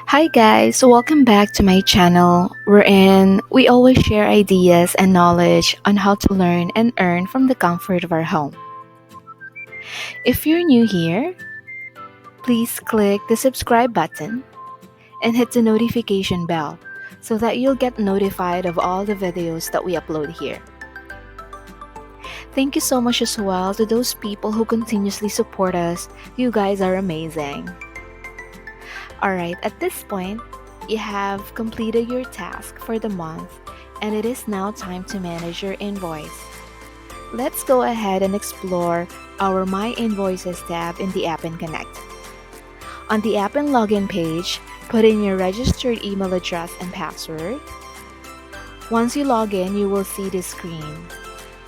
Hi guys, welcome back to my channel wherein we always share ideas and knowledge on how to learn and earn from the comfort of our home. If you're new here, please click the subscribe button and hit the notification bell so that you'll get notified of all the videos that we upload here. Thank you so much as well to those people who continuously support us. You guys are amazing. Alright, at this point, you have completed your task for the month and it is now time to manage your invoice. Let's go ahead and explore our My Invoices tab in the APPEN Connect. On the APPEN login page, put in your registered email address and password. Once you log in, you will see this screen.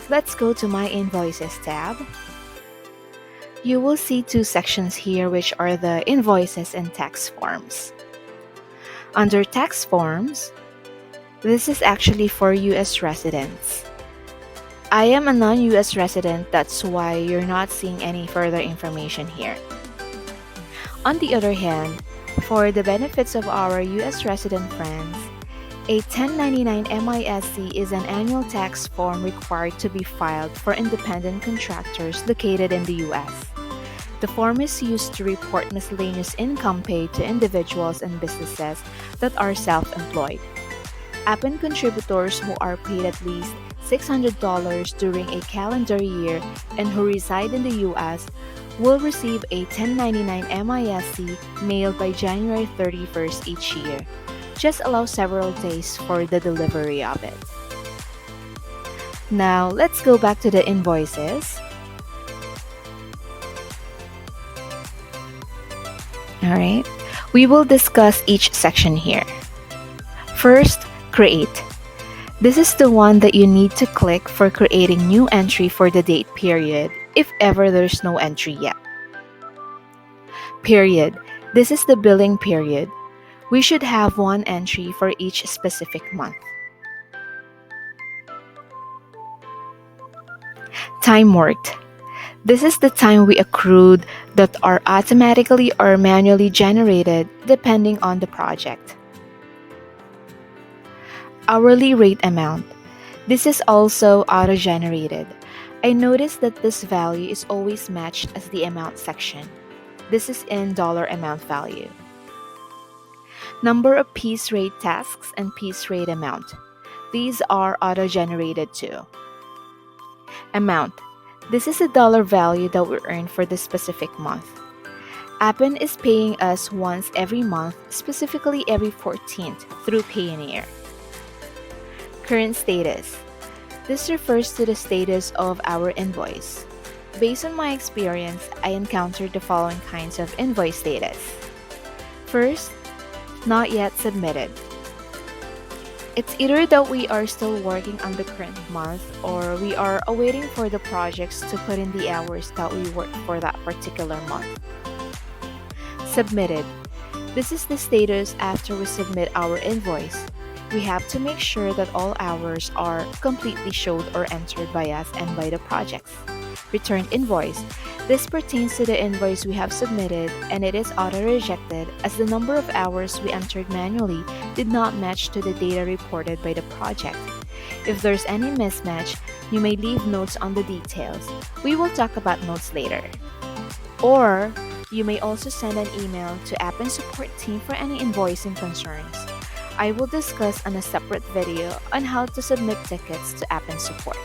Let's go to My Invoices tab. You will see two sections here, which are the invoices and tax forms. Under tax forms, this is actually for US residents. I am a non-US resident, that's why you're not seeing any further information here. On the other hand, for the benefits of our US resident friends, a 1099 MISC is an annual tax form required to be filed for independent contractors located in the US. The form is used to report miscellaneous income paid to individuals and businesses that are self-employed. APPEN contributors who are paid at least $600 during a calendar year and who reside in the US will receive a 1099 MISC mailed by January 31st each year. Just allow several days for the delivery of it. Now, let's go back to the invoices. Alright, we will discuss each section here. First, create. This is the one that you need to click for creating new entry for the date period, if ever there's no entry yet. Period. This is the billing period. We should have one entry for each specific month. Time worked. This is the time we accrued that are automatically or manually generated depending on the project. Hourly rate amount. This is also auto-generated. I noticed that this value is always matched as the amount section. This is in dollar amount value. Number of piece rate tasks and piece rate amount. These are auto-generated too. Amount. This is the dollar value that we earn for the specific month. APPEN is paying us once every month, specifically every 14th through Payoneer. Current status. This refers to the status of our invoice. Based on my experience, I encountered the following kinds of invoice status. First, not yet submitted. It's either that we are still working on the current month or we are awaiting for the projects to put in the hours that we worked for that particular month. Submitted. This is the status after we submit our invoice. We have to make sure that all hours are completely showed or entered by us and by the projects. Returned invoice. This pertains to the invoice we have submitted and it is auto-rejected as the number of hours we entered manually did not match to the data reported by the project. If there's any mismatch, you may leave notes on the details. We will talk about notes later. Or, you may also send an email to APPEN support team for any invoicing concerns. I will discuss on a separate video on how to submit tickets to APPEN support.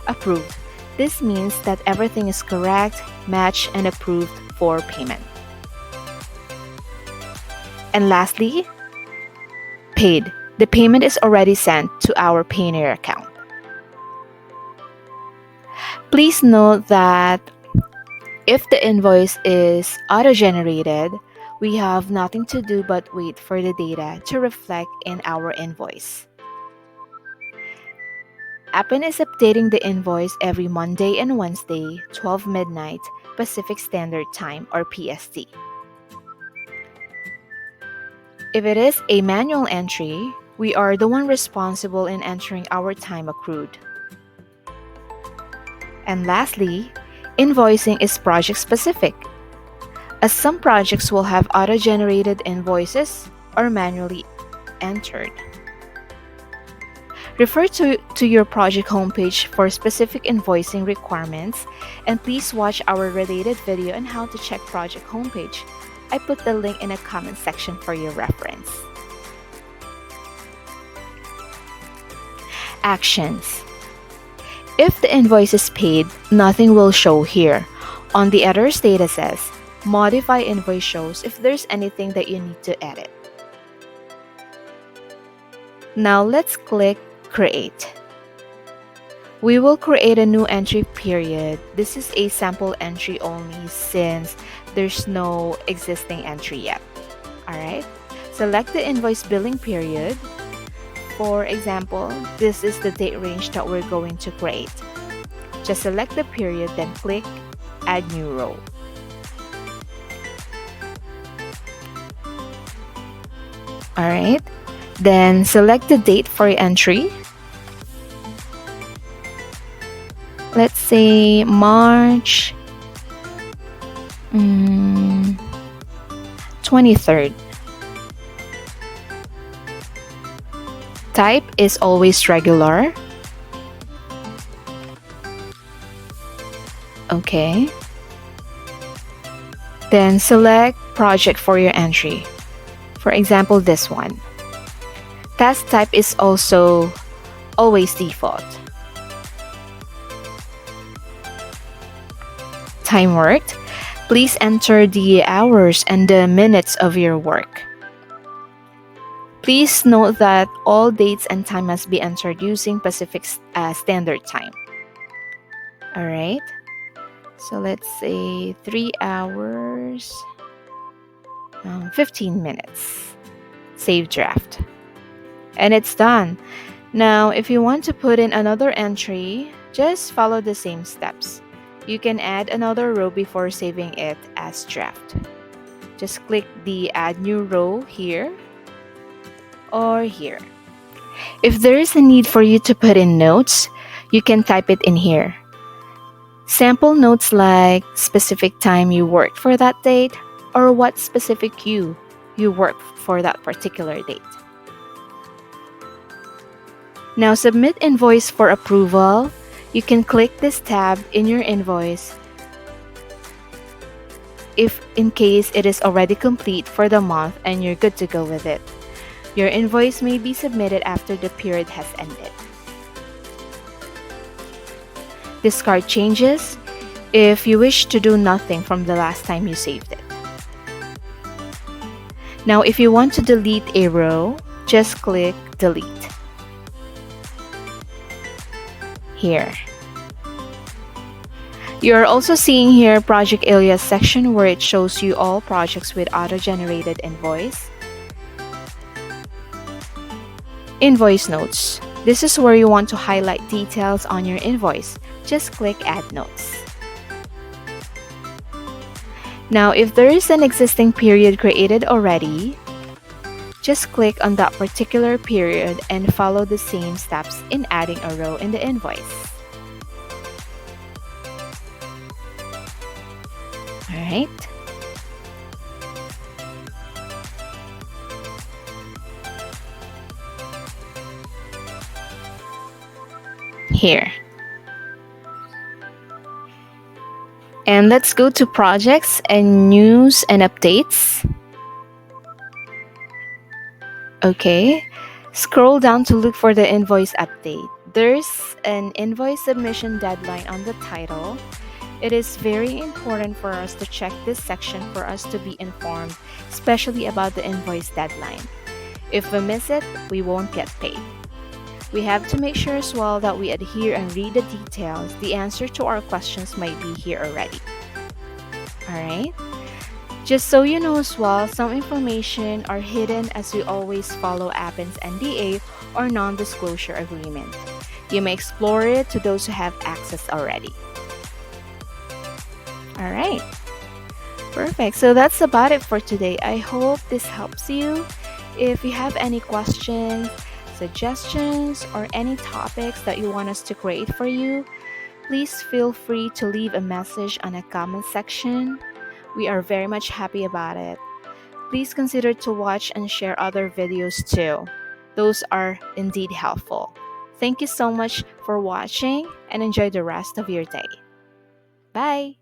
Approved. This means that everything is correct, matched, and approved for payment. And lastly, paid. The payment is already sent to our Payoneer account. Please note that if the invoice is auto-generated, we have nothing to do but wait for the data to reflect in our invoice. APPEN is updating the invoice every Monday and Wednesday, 12 midnight, Pacific Standard Time or PST. If it is a manual entry, we are the one responsible in entering our time accrued. And lastly, invoicing is project specific. as some projects will have auto-generated invoices or manually entered. Refer to your project homepage for specific invoicing requirements, and please watch our related video on how to check project homepage. I put the link in a comment section for your reference. Actions. If the invoice is paid, nothing will show here. On the other statuses, modify invoice shows if there's anything that you need to edit. Now let's click Create. We will create a new entry period. This is a sample entry only since there's no existing entry yet. Alright, select the invoice billing period. For example, this is the date range that we're going to create. Just select the period, then click Add New Row. Alright, then select the date for your entry. Let's say March 23rd. Type is always regular. Okay. Then select project for your entry. For example, this one. Task type is also always default. Time worked. Please enter the hours and the minutes of your work. Please note that all dates and time must be entered using Pacific Standard Time. Alright, so let's say 3 hours, 15 minutes. Save draft. And it's done. Now, if you want to put in another entry, just follow the same steps. You can add another row before saving it as draft. Just click the Add New Row here or here. If there is a need for you to put in notes, you can type it in here. Sample notes like specific time you worked for that date or what specific you worked for that particular date. Now submit invoice for approval. You can click this tab in your invoice if in case it is already complete for the month and you're good to go with it. Your invoice may be submitted after the period has ended. Discard changes if you wish to do nothing from the last time you saved it. Now, if you want to delete a row, just click Delete. Here. You're also seeing here Project Alias section where it shows you all projects with auto-generated invoice. Invoice notes. This is where you want to highlight details on your invoice. Just click Add Notes. Now, if there is an existing period created already, just click on that particular period and follow the same steps in adding a row in the invoice. Alright. Here. And let's go to projects and news and updates. Okay, scroll down to look for the invoice update. There's an invoice submission deadline on the title. It is very important for us to check this section for us to be informed, especially about the invoice deadline. If we miss it, we won't get paid. We have to make sure as well that we adhere and read the details. The answer to our questions might be here already. Alright? Just so you know as well, some information are hidden as we always follow APPEN's NDA or non-disclosure agreement. You may explore it to those who have access already. Alright. Perfect. So that's about it for today. I hope this helps you. If you have any questions, suggestions, or any topics that you want us to create for you, please feel free to leave a message on a comment section. We are very much happy about it. Please consider to watch and share other videos too. Those are indeed helpful. Thank you so much for watching and enjoy the rest of your day. Bye!